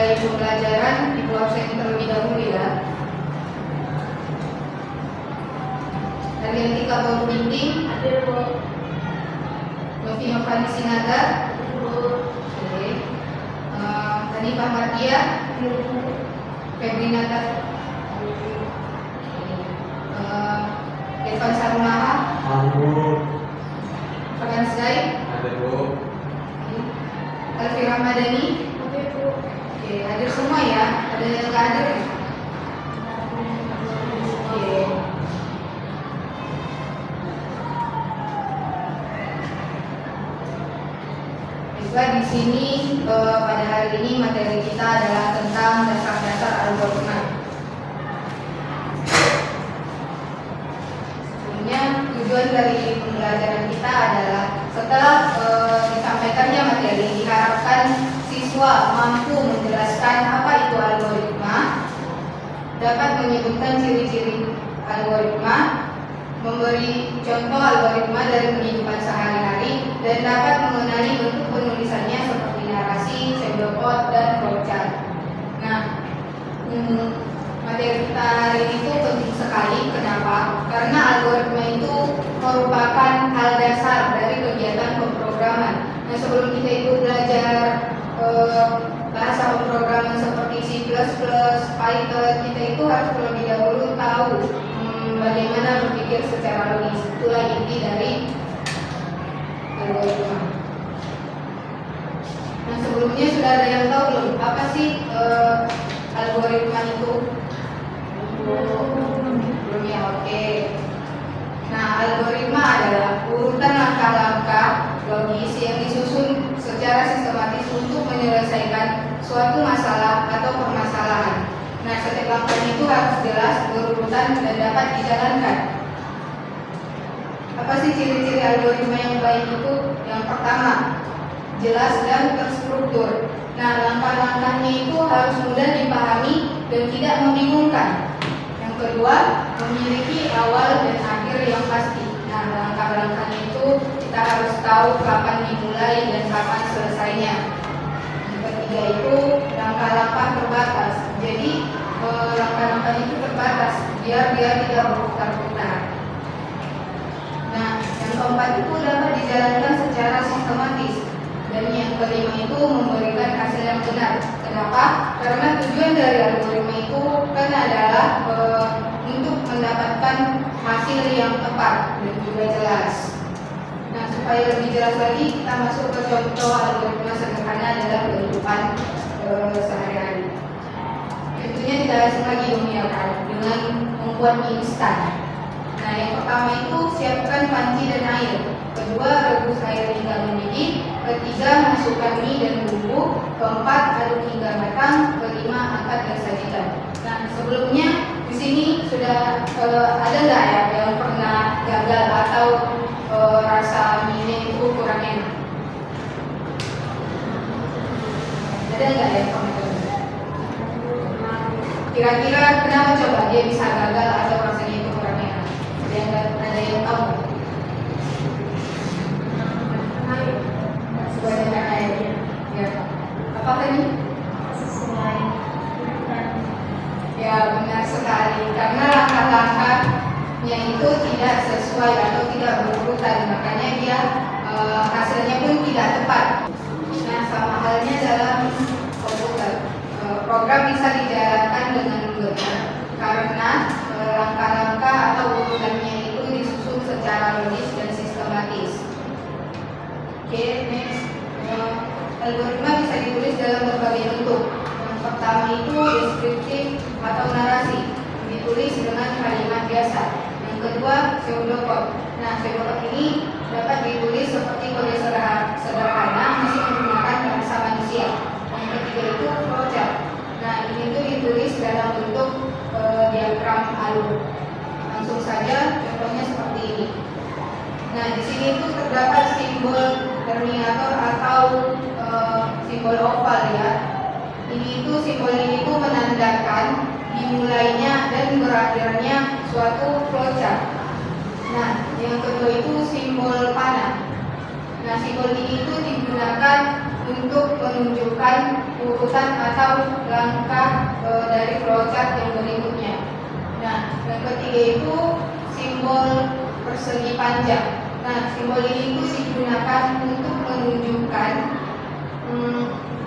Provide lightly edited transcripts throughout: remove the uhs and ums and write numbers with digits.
memulai pembelajaran, Ibu absen terlebih dahulu ya. Ariantika Baru Binti, Hadir, Bu. Novi Novani Sinaga, oke. Hanifah Mardia, Febri Nata, Irfan Sarumaha, Farhan Zaid, Alfi Ramadhani, oke, hadir semua ya. Ada yang nggak hadir? Oke. Juga di sini pada hari ini materi kita adalah tentang dasar-dasar algoritma. Sebelumnya tujuan dari pembelajaran kita adalah setelah disampaikannya materi, diharapkan siswa mampu menjelaskan apa itu algoritma, dapat menyebutkan ciri-ciri algoritma, memberi contoh algoritma dari kehidupan sehari-hari, dan dapat mengenali bentuk penulisannya seperti narasi, pseudocode, dan flowchart. Nah, materi kita hari ini itu penting sekali. Kenapa? Karena algoritma itu merupakan hal dasar dari kegiatan pemrograman. Nah, sebelum kita itu belajar bahasa pemrograman seperti C++, Python, kita itu harus terlebih dahulu tahu bagaimana berpikir secara logis. Itulah inti dari algoritma. Nah, sebelumnya sudah ada yang tahu belum apa sih algoritma itu? Belum ya, oke. Nah, algoritma adalah urutan langkah-langkah logis yang disusun secara sistematis untuk menyelesaikan suatu masalah atau permasalahan. Nah, setiap langkah itu harus jelas, berurutan, dan dapat dijalankan. Apa sih ciri-ciri algoritma yang baik itu? Yang pertama, jelas dan terstruktur. Nah, langkah-langkahnya itu harus mudah dipahami dan tidak membingungkan. Yang kedua, memiliki awal dan akhir yang pasti. Nah, langkah-langkahnya itu kita harus tahu kapan dimulai dan kapan selesainya. Yang ketiga itu langkah-langkah terbatas. Jadi langkah-langkah itu terbatas biar dia tidak berputar-putar. Nah, yang keempat itu dapat dijalankan secara sistematis. Dan yang kelima itu memberikan hasil yang benar. Kenapa? Karena tujuan dari algoritma itu kan adalah untuk mendapatkan hasil yang tepat dan juga jelas. Nah, supaya lebih jelas lagi, kita masuk ke contoh algoritma sederhana dalam kehidupan sehari-hari. Tentunya tidak asing lagi kan, dengan membuat mie instan. Nah, yang pertama itu siapkan panci dan air. Kedua, rebus air hingga mendidih. Ketiga, masukkan mie dan bumbu. Keempat, aduk hingga matang. Kelima, angkat dan sajikan. Nah, sebelumnya di sini sudah ada nggak ya yang pernah gagal atau rasa mie itu kurang enak? Ada nggak ya teman-teman? Kira-kira kenapa coba dia bisa gagal atau rasanya itu kurang enak? Ada yang tahu? Sebanyak air. Ya. Apakah ini? Ya, benar sekali. Karena langkah-langkahnya itu tidak sesuai atau tidak berurutan, makanya dia hasilnya pun tidak tepat. Nah, sama halnya dalam komputer. Program bisa dijalankan dengan benar karena langkah-langkah atau urutannya itu disusun secara logis dan sistematis. Oke, next. Algoritma bisa ditulis dalam berbagai bentuk. Yang pertama itu deskriptif atau narasi, ditulis dengan kalimat biasa. Yang kedua, pseudocode. Nah, pseudocode ini dapat ditulis seperti kode sederhana masih menggunakan bahasa manusia. Yang ketiga itu flowchart. Nah, ini tuh ditulis dalam bentuk diagram alur. Langsung saja contohnya seperti ini. Nah, di sini itu terdapat simbol terminator atau simbol oval ya. Simbol ini itu menandakan dimulainya dan berakhirnya suatu flowchart. Nah, yang kedua itu simbol panah. Nah, simbol ini itu digunakan untuk menunjukkan urutan atau langkah dari flowchart yang berikutnya. Nah, yang ketiga itu simbol persegi panjang. Nah, simbol ini itu digunakan untuk menunjukkan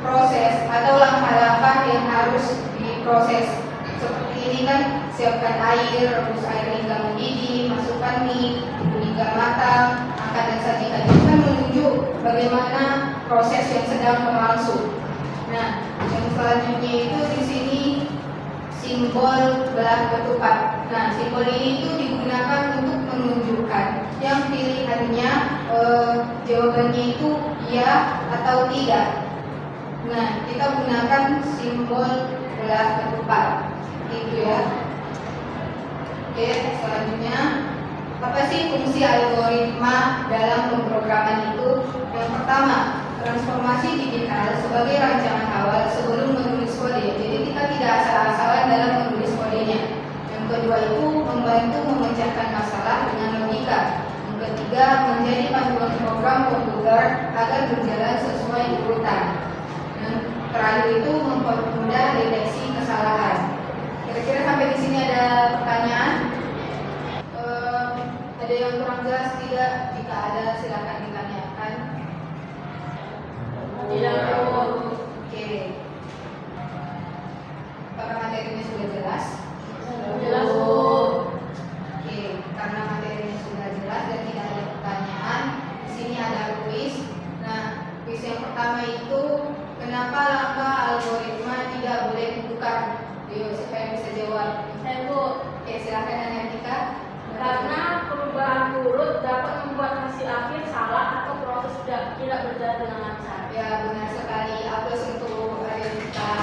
proses atau langkah-langkah yang harus diproses. Seperti ini kan, siapkan air, rebus air hingga mendidih, masukkan mie hingga matang, angkat dan sajikan. Itu kan menunjuk bagaimana proses yang sedang berlangsung. Nah, yang selanjutnya itu di sini simbol belah ketupat. Nah, simbol ini itu digunakan untuk menunjukkan yang pilihannya jawabannya itu ya atau tidak. Nah, kita gunakan simbol belah ketupat. Itu ya. Oke, selanjutnya apa sih fungsi algoritma dalam pemrograman itu? Yang pertama, transformasi digital sebagai rancangan awal sebelum menulis kode. Jadi kita tidak asal-asalan dalam menulis kodenya. Yang kedua itu membantu memecahkan masalah dengan logika. Yang ketiga, menjadi panduan program komputer agar berjalan sesuai urutan. Yang terakhir itu mempermudah deteksi kesalahan. Kira-kira sampai di sini ada pertanyaan? Ada yang kurang jelas tidak? Jika ada silakan ditanyakan. Tidak. Oke. Apakah materinya sudah jelas? Jelas, Bu. Oke, karena materinya sudah jelas dan tidak ada pertanyaan, di sini ada kuis. Nah, kuis yang pertama itu kenapa langkah algoritma tidak boleh ditukar? Yuk, siapa yang bisa jawab? Saya, Bu. Oke, silakan Anatika. Karena perubahan urut dapat membuat hasil akhir salah atau proses tidak berjalan dengan lancar. Ya, benar sekali. Aplaus untuk Anatika.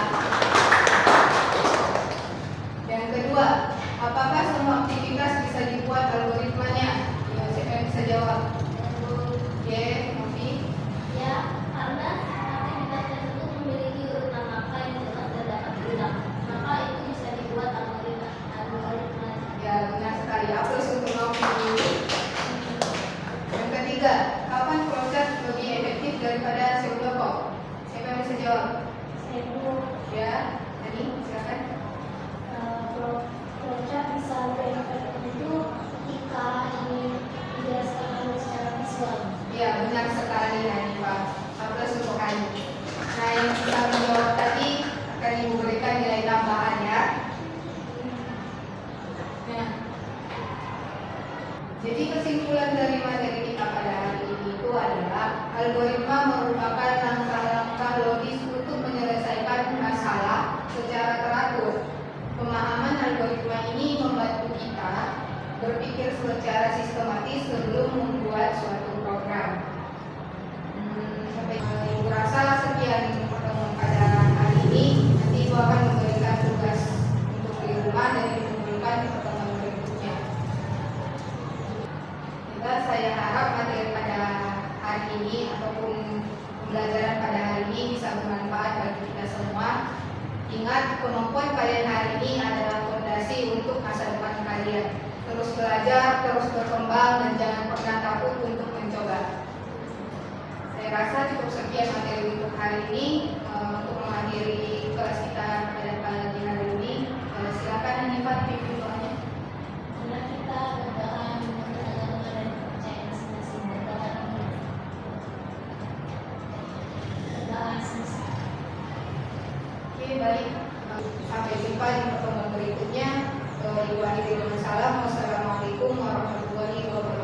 Yang kedua, apakah semua aktivitas bisa dibuat algoritmanya? Yuk, siapa yang bisa jawab? Oke, Novi. Ya, karena aktivitas tersebut memiliki urutan langkah yang jelas dan dapat diulang, maka itu bisa dibuat algoritma. Ya, benar sekali. Aplaus untuk Novi. Yang ketiga, kapan proses lebih efektif daripada pseudocode? Siapa yang bisa jawab? Saya Bu, Ya, tadi silakan. flowchart bisa lebih efektif itu jika ingin dijelaskan secara visual. Ya, benar sekali Hanifah. Aplaus untuk Hani. Nah, yang bisa menjawab tadi akan Ibu berikan nilai tambahan ya. Nah, jadi kesimpulan dari materi kita pada hari ini itu adalah algoritma merupakan langkah-langkah logis untuk menyelesaikan masalah secara teratur. Pemahaman algoritma ini membantu kita berpikir secara sistematis sebelum membuat suatu program. Sampai Ibu rasa sekian pertemuan pada hari ini. Nanti Ibu akan memberikan tugas untuk di rumah dan dikumpulkan di pertemuan berikutnya. Saya harap materi pada hari ini ataupun pembelajaran pada hari ini bisa bermanfaat bagi kita semua. Ingat, kemampuan kalian hari ini adalah fondasi untuk masa depan kalian. Terus belajar, terus berkembang, dan jangan pernah takut untuk mencoba. Saya rasa cukup sekian materi untuk hari ini. Untuk mengakhiri kelas kita pada pagi hari ini, silakan Hanifah pimpin doanya. Karena kita berdoa menurut agama dan kepercayaan masing-masing. Berdoa ini. Berdoa masing-masing. Oke, baik. Sampai jumpa di pertemuan berikutnya. Ibu akhiri dengan salam. Wassalamualaikum warahmatullahi wabarakatuh.